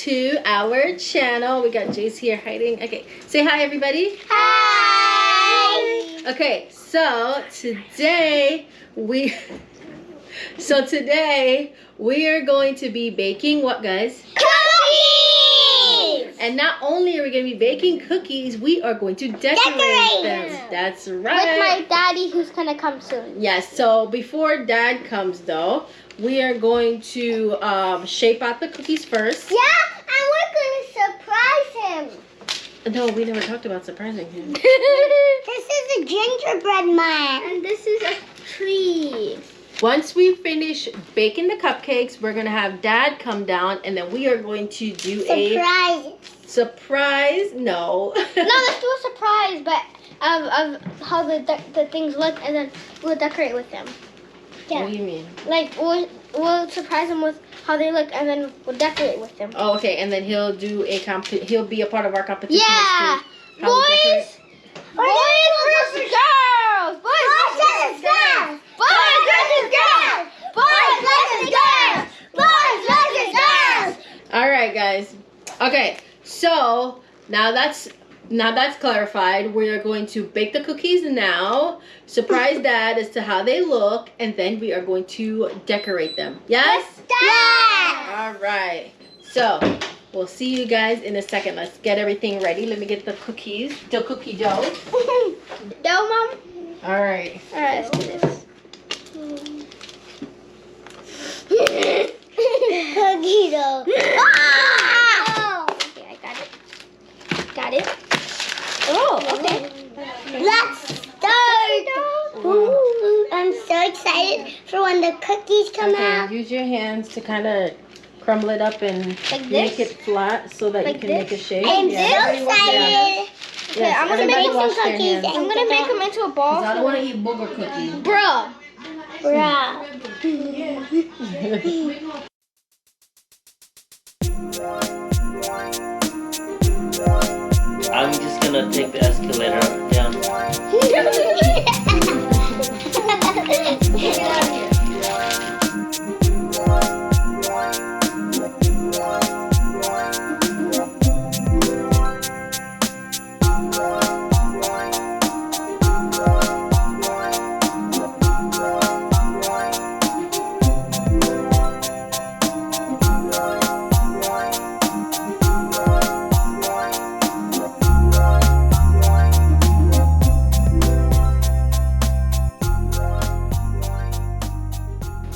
to our channel. We got Jace here hiding. Okay, say hi everybody. Hi. Okay, so today we are going to be baking what, guys? Cookies! And not only are we going to be baking cookies, we are going to decorate them. That's right. With my daddy who's going to come soon. Yes, so before Dad comes though, we are going to shape out the cookies first. Yeah, and we're going to surprise him. No, we never talked about surprising him. This is a gingerbread man. And this is a tree. Once we finish baking the cupcakes, we're going to have Dad come down, and then we are going to do a surprise. No. No, let's do a surprise, but of how the things look, and then we'll decorate with them. Yeah. What do you mean? Like, we'll surprise them with how they look, and then we'll decorate with them. Oh, okay. And then he'll do he'll be a part of our competition. Yeah. Boys versus girls. Boys versus girls. Boys versus girls. Boys versus girls. Boys versus girls. All right, guys. Okay. So now that's clarified. We are going to bake the cookies now, surprise Dad as to how they look, and then we are going to decorate them. Yes? Yes. All right. So we'll see you guys in a second. Let's get everything ready. Let me get the cookie dough. Dough, Mom? All right. All right, let's do this. Cookie dough. Ah! Okay, I got it. Oh, okay. Let's start. Ooh, I'm so excited for when the cookies come out. Use your hands to kind of crumble it up and Like make this? it flat so that Like you can this? make a shape. I'm Yeah, so everybody wash their hands. excited. Okay, Yes, I'm gonna everybody make wash some their cookies. hands. I'm gonna make them into a ball. 'Cause I don't want to eat booger cookies. Bruh. I'm just gonna take the escalator down.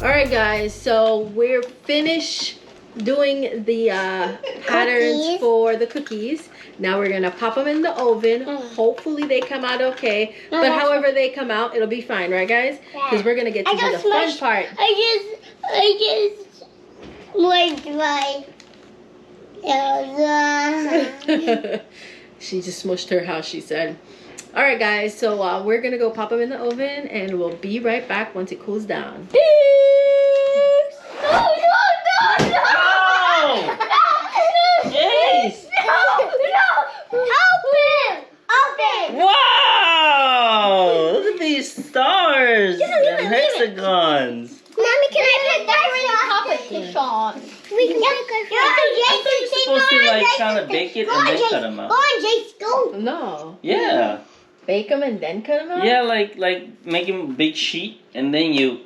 Alright guys, so we're finished doing the patterns for the cookies. Now we're gonna pop them in the oven. Hopefully they come out okay. But however they come out, it'll be fine, right guys? Because we're gonna get to do the fun part. I just went my She just smushed her house, she said. Alright guys, so we're gonna go pop them in the oven and we'll be right back once it cools down. No! Jeez! No! Open! Wow! Look at these stars and hexagons. Mommy, can I put that competition? We can make a You're supposed to like kind of bake it and then cut them out. Go on, Jace, go. No. Yeah. Bake them and then cut them out? Yeah, like make them a big sheet and then you.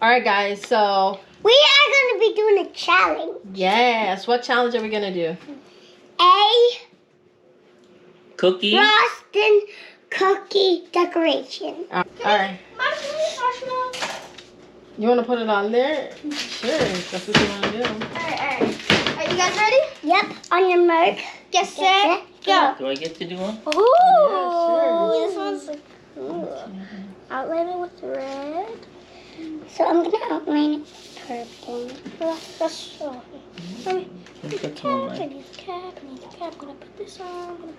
Alright guys, so We are going to be doing a challenge. yes, what challenge are we gonna do? Cookie. Frosting cookie decoration. Alright. You wanna put it on there? Sure, if that's what you wanna do. Alright. Are you guys ready? Yep. On your mark. Get set. Go. Do I get to do one? Ooh. Yeah, This one's like, outline it with red. So I'm going to outline it with purple. That's so. Let me Put cap. some on I mine. need a cap. I'm going to put this on.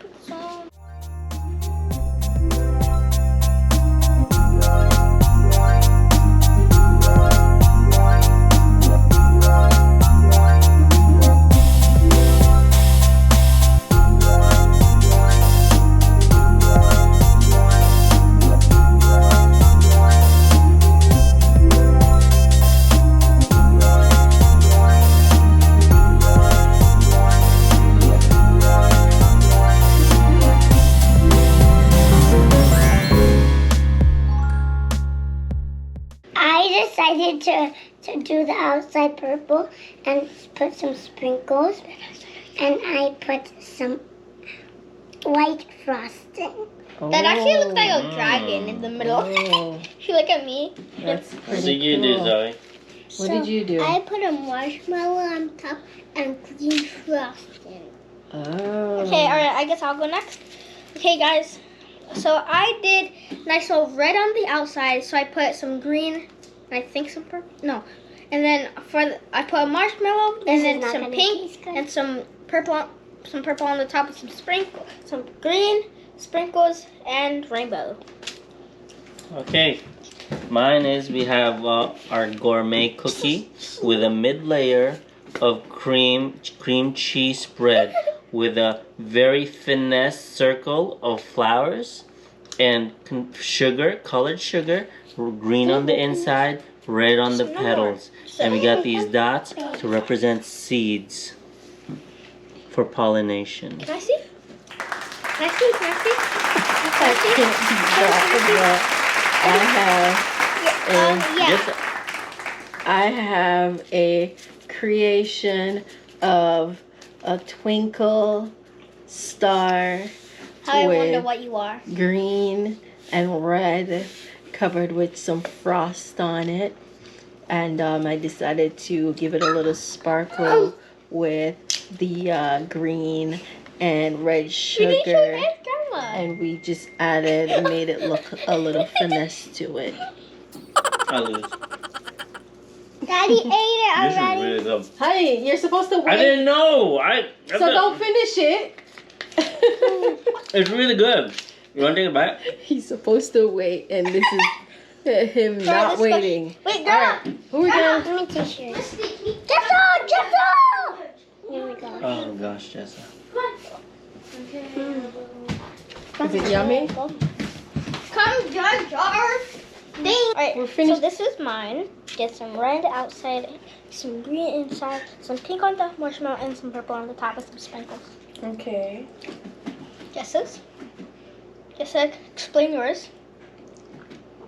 decided to do the outside purple and put some sprinkles. And I put some white frosting. That actually looks like a dragon in the middle. Oh, If you look at me. that's What pretty did you do, cool. Zoe? What did you do? I put a marshmallow on top and green frosting. Oh. Okay, alright, I guess I'll go next. Okay, guys. So I did nice little red on the outside, so I put some green, and I think some purple. No. And then I put a marshmallow, This and is then not some gonna pink, taste good. and some purple on the top, and some green, sprinkles, and rainbow. Okay. Mine is we have our gourmet cookie with a mid layer of cream cheese spread with a very finesse circle of flowers and sugar, colored sugar, green on the inside, red on the petals. And we got these dots to represent seeds for pollination. Can I see? Can I see? Can I see? I have a creation of a twinkle star How I wonder with what you are. green and red covered with some frost on it. And I decided to give it a little sparkle with the green and red We didn't show your sugar. camera. And we just added and made it look a little finesse to it. I lose. Daddy ate it This is already. really good. Hey, you're supposed to I wait, didn't know. so don't finish it. It's really good. You want to take a bite? He's supposed to wait, and this is him not let's go. waiting. Wait, All right, who we going? Let me taste yours. Here we go. Oh gosh, Jessa. Is it yummy? Come, Jar. Alright, We're finished. so this is mine. Get some red outside, some green inside, some pink on the marshmallow, and some purple on the top with some sprinkles. Okay. Guesses? Jessica, explain yours.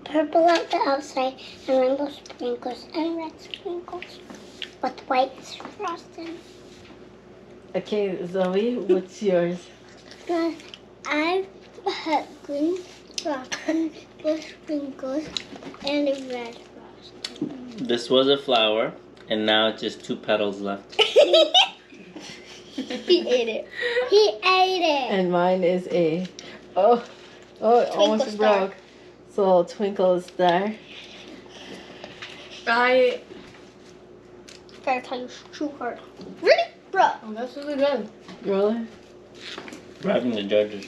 Purple on the outside and rainbow sprinkles and red sprinkles with white frosting. Okay, Zoe, what's yours? I put green frosting with sprinkles and red frosting. This was a flower, and now it's just 2 petals left. He ate it. He ate it. And mine is a it almost star. broke. So twinkle star. Gotta tell you true heart. Really? Bro. Oh, that's really good. Really? Driving the judges.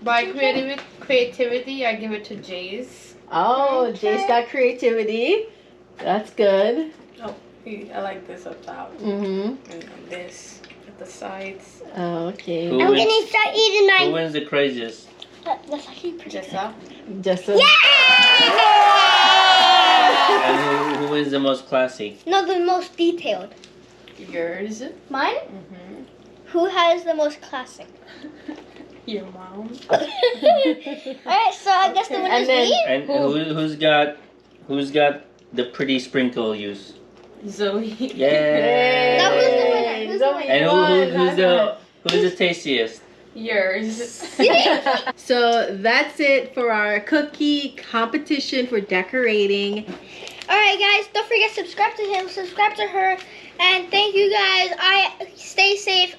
By creativity, I give it to Jay's. Oh, Jace got creativity. That's good. I like this up top Mm-hmm. and this at the sides. Oh, okay. Who I'm wins? gonna start eating Who mine. wins the craziest? That's actually pretty Just good. up. Just a And who wins the most classy? No, the most detailed. Yours. Mine? Mm-hmm. Who has the most classic? Your mom. Alright, so I guess the winner And is then- me. And who's got the pretty sprinkle use? Zoe. Yeah. Now who's the winner? Who's the Zoe winner? And won. who's the tastiest? Yours. So that's it for our cookie competition for decorating. Alright guys, don't forget to subscribe to him, subscribe to her, and thank you guys. Stay safe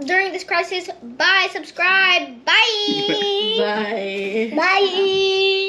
during this crisis. Bye, subscribe. Bye. Bye. Bye.